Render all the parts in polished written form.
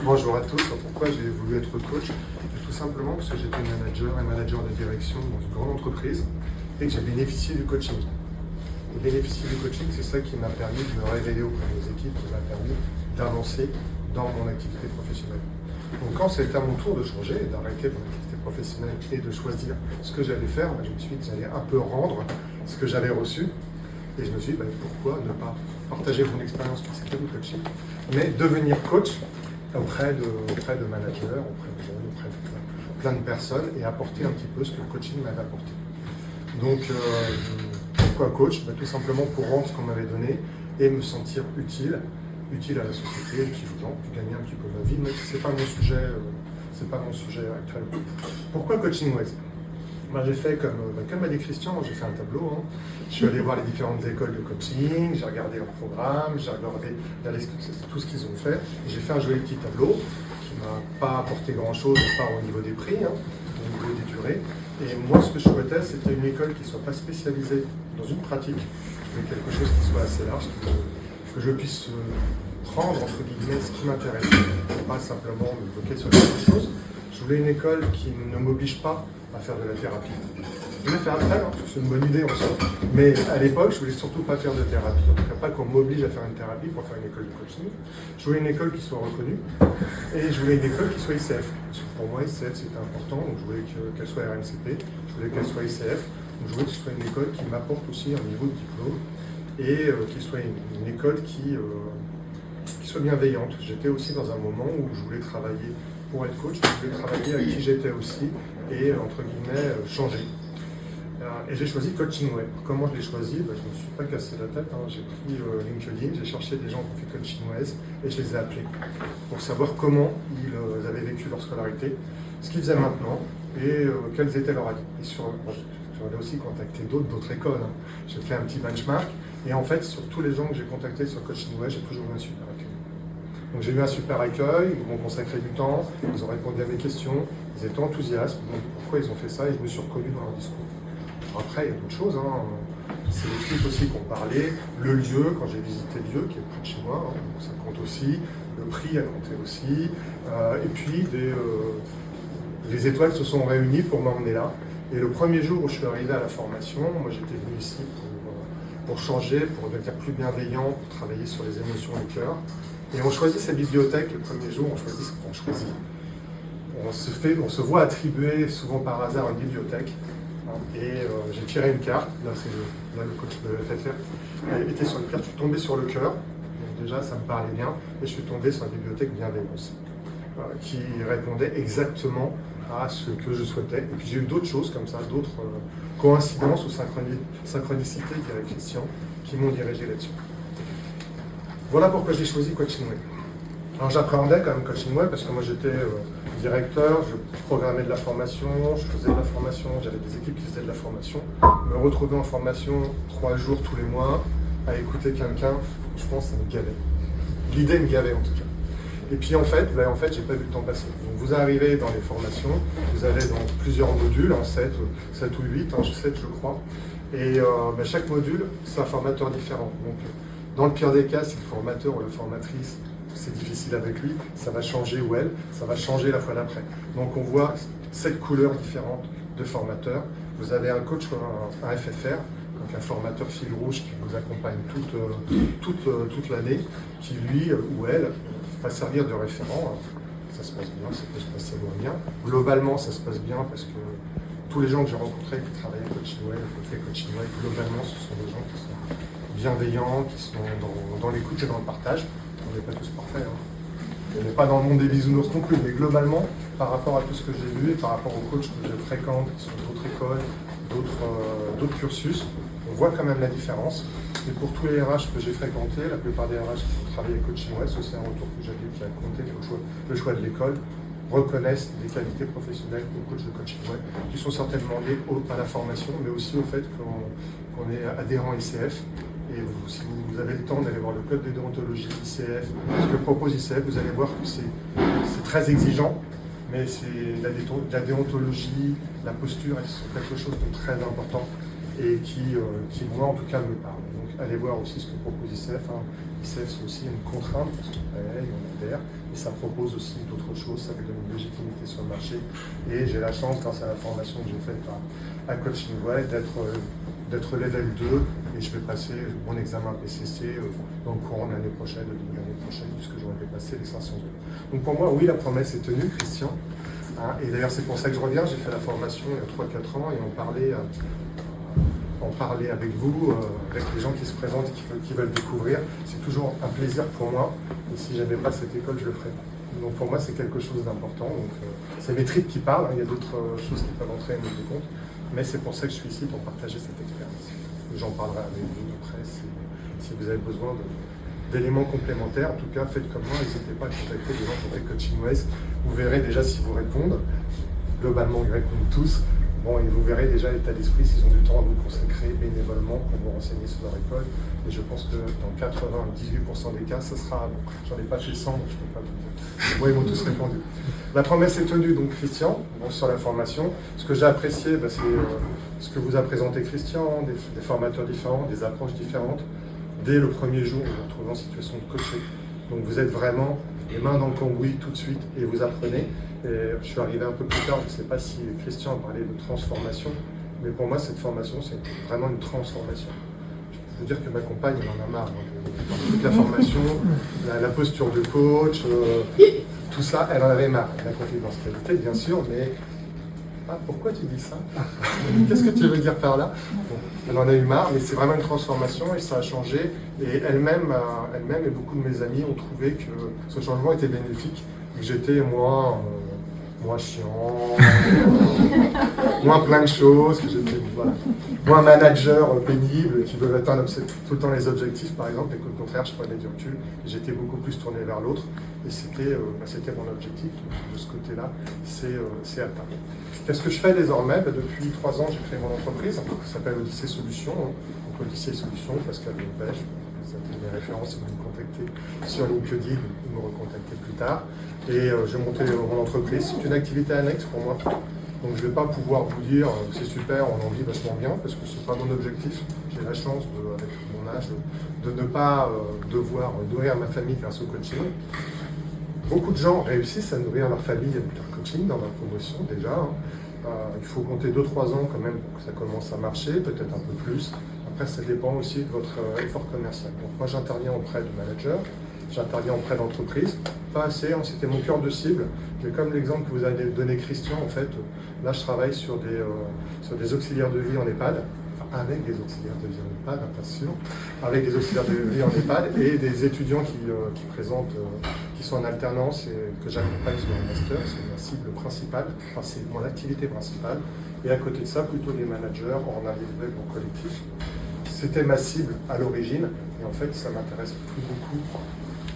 Bonjour à tous. Pourquoi j'ai voulu être coach? Tout simplement parce que j'étais un manager de direction dans une grande entreprise et que j'ai bénéficié du coaching. Et bénéficier du coaching, c'est ça qui m'a permis de me révéler auprès des équipes, qui m'a permis d'avancer dans mon activité professionnelle. Donc quand c'était à mon tour de changer, d'arrêter mon activité professionnelle et de choisir ce que j'allais faire, je me suis dit que j'allais un peu rendre ce que j'avais reçu. Et je me suis dit, pourquoi ne pas partager mon expérience, parce que c'était du coaching, mais devenir coach auprès de managers, auprès de jeunes, auprès de plein de personnes, et apporter un petit peu ce que le coaching m'avait apporté. Donc, pourquoi coach? Tout simplement pour rendre ce qu'on m'avait donné et me sentir utile à la société, utile aux gens, puis gagner un petit peu ma vie, mais ce n'est pas mon sujet actuel. Pourquoi Coaching Ways? J'ai fait comme a dit Christian, j'ai fait un tableau. Je suis allé voir les différentes écoles de coaching, j'ai regardé leur programme, j'ai regardé tout ce qu'ils ont fait. J'ai fait un joli petit tableau qui ne m'a pas apporté grand-chose, à part au niveau des prix, au niveau des durées. Et moi, ce que je souhaitais, c'était une école qui ne soit pas spécialisée dans une pratique, mais quelque chose qui soit assez large, que je puisse prendre, entre guillemets, ce qui m'intéresse, et pas simplement me bloquer sur quelque chose. Je voulais une école qui ne m'oblige pas à faire de la thérapie. Je voulais faire après, c'est une bonne idée en soi. Mais à l'époque, je voulais surtout pas faire de thérapie. En tout cas, pas qu'on m'oblige à faire une thérapie pour faire une école de coaching. Je voulais une école qui soit reconnue et je voulais une école qui soit ICF. Parce que pour moi, ICF c'était important, donc je voulais qu'elle soit RNCP, je voulais qu'elle soit ICF, donc je voulais que ce soit une école qui m'apporte aussi un niveau de diplôme et qui soit une école qui soit bienveillante. J'étais aussi dans un moment où je voulais travailler pour être coach, je voulais travailler avec qui j'étais aussi et entre guillemets changer. Et j'ai choisi Coaching Way. Comment je l'ai choisi? Je ne me suis pas cassé la tête. J'ai pris LinkedIn, j'ai cherché des gens qui ont fait Coaching Ways et je les ai appelés pour savoir comment ils avaient vécu leur scolarité, ce qu'ils faisaient maintenant et quels étaient leurs avis. Et j'aurais aussi contacté d'autres écoles. J'ai fait un petit benchmark et en fait, sur tous les gens que j'ai contactés sur Coaching Way, j'ai toujours eu un super accueil. Donc j'ai eu un super accueil, ils m'ont consacré du temps, ils ont répondu à mes questions, ils étaient enthousiastes, ils m'ont dit pourquoi ils ont fait ça et je me suis reconnu dans leur discours. Après, il y a d'autres choses, c'est les trucs aussi qu'on parlait, le lieu, quand j'ai visité le lieu qui est près de chez moi, donc ça compte aussi, le prix a compté aussi, et puis les étoiles se sont réunies pour m'emmener là. Et le premier jour où je suis arrivé à la formation, moi j'étais venu ici pour changer, pour devenir plus bienveillant, pour travailler sur les émotions du cœur. Et on choisit sa bibliothèque le premier jour, on choisit. On se voit attribuer souvent par hasard une bibliothèque. Et j'ai tiré une carte, là le coach me l'avait fait faire. Elle était sur une carte, je suis tombé sur le cœur, donc déjà ça me parlait bien, et je suis tombé sur la bibliothèque bienveillance, qui répondait exactement à ce que je souhaitais. Et puis j'ai eu d'autres choses comme ça, d'autres coïncidences ou synchronicités, dirait Christian, qui m'ont dirigé là-dessus. Voilà pourquoi j'ai choisi Coaching Way. Alors j'appréhendais quand même Coaching Way parce que moi j'étais directeur, je programmais de la formation, je faisais de la formation, j'avais des équipes qui faisaient de la formation. Me retrouver en formation 3 jours tous les mois, à écouter quelqu'un, franchement ça me gavait. L'idée me gavait en tout cas. Et puis en fait, j'ai pas vu le temps passer. Donc vous arrivez dans les formations, vous allez dans plusieurs modules, 7 ou 8, 7 je crois. Et chaque module, c'est un formateur différent. Donc dans le pire des cas, si le formateur ou la formatrice, c'est difficile avec lui, ça va changer ou elle, ça va changer la fois d'après. Donc on voit 7 couleurs différentes de formateurs. Vous avez un coach, un FFR, donc un formateur fil rouge qui vous accompagne toute l'année, qui lui ou elle va servir de référent. Ça se passe bien, ça peut se passer moins bien. Globalement, ça se passe bien parce que tous les gens que j'ai rencontrés qui travaillent à Coaching Way, qui fait Coaching Way, globalement, ce sont des gens qui sont bienveillants, qui sont dans l'écoute et dans le partage. On n'est pas tous parfaits. On n'est pas dans le monde des bisounours non plus, mais globalement, par rapport à tout ce que j'ai vu et par rapport aux coachs que je fréquente, qui sont d'autres écoles, d'autres cursus, on voit quand même la différence. Et pour tous les RH que j'ai fréquentés, la plupart des RH qui ont travaillé avec Coaching Way, c'est aussi un retour que j'ai eu qui a compté le choix de l'école, reconnaissent des qualités professionnelles au coach de Coaching Way, qui sont certainement liées à la formation, mais aussi au fait qu'on est adhérent ICF. Et si vous avez le temps d'aller voir le code de déontologie ICF, ce que propose ICF, vous allez voir que c'est très exigeant, mais c'est la déontologie, la posture, elles sont quelque chose de très important et qui moi en tout cas me parle. Donc allez voir aussi ce que propose ICF. ICF, c'est aussi une contrainte, parce qu'on paye, on adhère, et ça propose aussi d'autres choses, ça vous donne une légitimité sur le marché. Et j'ai la chance, grâce à la formation que j'ai faite à Coaching Way, d'être level 2, et je vais passer mon examen PCC dans le courant de l'année prochaine, puisque j'aurai dépassé les 500 euros. Donc pour moi, oui, la promesse est tenue, Christian. Et d'ailleurs, c'est pour ça que je reviens. J'ai fait la formation il y a 3-4 ans et on parlait avec vous, avec les gens qui se présentent et qui veulent découvrir. C'est toujours un plaisir pour moi. Et si je n'avais pas cette école, je le ferais. Donc pour moi, c'est quelque chose d'important. C'est mes tripes qui parlent. Il y a d'autres choses qui peuvent entrer en ligne de compte. Mais c'est pour ça que je suis ici, pour partager cette expérience. J'en parlerai avec vous après si vous avez besoin d'éléments complémentaires. En tout cas, faites comme moi, n'hésitez pas à contacter les gens qui ont fait Coaching Ways. Vous verrez déjà s'ils vous répondent. Globalement, ils répondent tous. Bon, et vous verrez déjà l'état d'esprit s'ils ont du temps à vous consacrer bénévolement pour vous renseigner sur leur école. Et je pense que dans 98% des cas, ça sera bon. J'en ai pas fait 100, donc je ne peux pas vous dire. Bon, ils m'ont tous répondu. La promesse est tenue, donc Christian, sur la formation. Ce que j'ai apprécié, c'est ce que vous a présenté Christian, des formateurs différents, des approches différentes. Dès le premier jour, vous vous retrouvez en situation de coacher. Donc vous êtes vraiment les mains dans le cambouis tout de suite et vous apprenez. Et je suis arrivé un peu plus tard, je ne sais pas si Christian a parlé de transformation, mais pour moi cette formation c'est vraiment une transformation. Je peux vous dire que ma compagne elle en a marre. Toute la formation, la posture de coach, tout ça, elle en avait marre. La confidentialité bien sûr, mais pourquoi tu dis ça? Qu'est-ce que tu veux dire par là? Bon, elle en a eu marre, mais c'est vraiment une transformation et ça a changé. Et elle-même et beaucoup de mes amis ont trouvé que ce changement était bénéfique, que j'étais moins chiant, moins plein de choses, que j'étais moins manager pénible qui veut atteindre tout le temps les objectifs par exemple, et qu'au contraire je prenais du recul, j'étais beaucoup plus tourné vers l'autre et c'était mon objectif. De ce côté-là, c'est atteint. Qu'est-ce que je fais désormais? Depuis 3 ans, j'ai créé mon entreprise qui s'appelle Odyssée Solutions. Donc Odyssée Solutions, Pascal Belge, ça fait des références si vous me contactez sur LinkedIn ou me recontacter plus tard. Et j'ai monté mon entreprise. C'est une activité annexe pour moi. Donc je ne vais pas pouvoir vous dire c'est super, on en vit vachement bien, parce que ce n'est pas mon objectif. J'ai la chance, avec mon âge, de ne pas devoir nourrir ma famille grâce au coaching. Beaucoup de gens réussissent à nourrir leur famille avec leur coaching dans leur promotion déjà. Il faut compter 2-3 ans quand même pour que ça commence à marcher, peut-être un peu plus. Après, ça dépend aussi de votre effort commercial. Donc moi, j'interviens auprès de managers, j'interviens auprès d'entreprises. Pas assez, c'était mon cœur de cible. Mais comme l'exemple que vous avez donné Christian, en fait, là, je travaille sur des auxiliaires de vie en EHPAD. Avec des auxiliaires de vie en EHPAD, bien sûr, avec des auxiliaires de vie en EHPAD et des étudiants qui sont en alternance et que j'accompagne sur un master. C'est ma cible principale, c'est mon activité principale. Et à côté de ça, plutôt des managers en individuel ou en collectif. C'était ma cible à l'origine et en fait, ça m'intéresse plus beaucoup,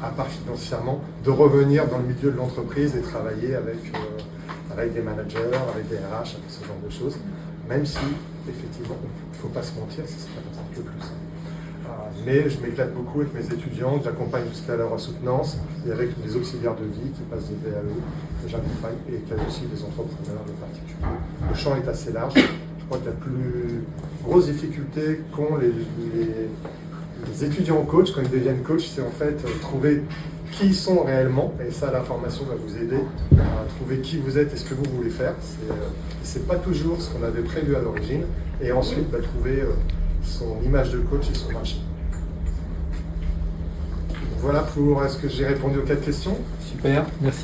à part financièrement, de revenir dans le milieu de l'entreprise et travailler avec des managers, avec des RH, avec ce genre de choses. Même si, effectivement, il ne faut pas se mentir, ce serait peut-être un peu plus. Mais je m'éclate beaucoup avec mes étudiants, que j'accompagne jusqu'à leur soutenance, et avec des auxiliaires de vie qui passent des VAE, que j'accompagne, et qu'il y a aussi des entrepreneurs de particuliers. Le champ est assez large. Je crois que la plus grosse difficulté qu'ont les étudiants coach, quand ils deviennent coach, c'est en fait trouver qui ils sont réellement, et ça la formation va vous aider à trouver qui vous êtes et ce que vous voulez faire. C'est pas toujours ce qu'on avait prévu à l'origine, et ensuite trouver son image de coach et son marché. Voilà pour, est-ce que j'ai répondu aux 4 questions? Super, merci.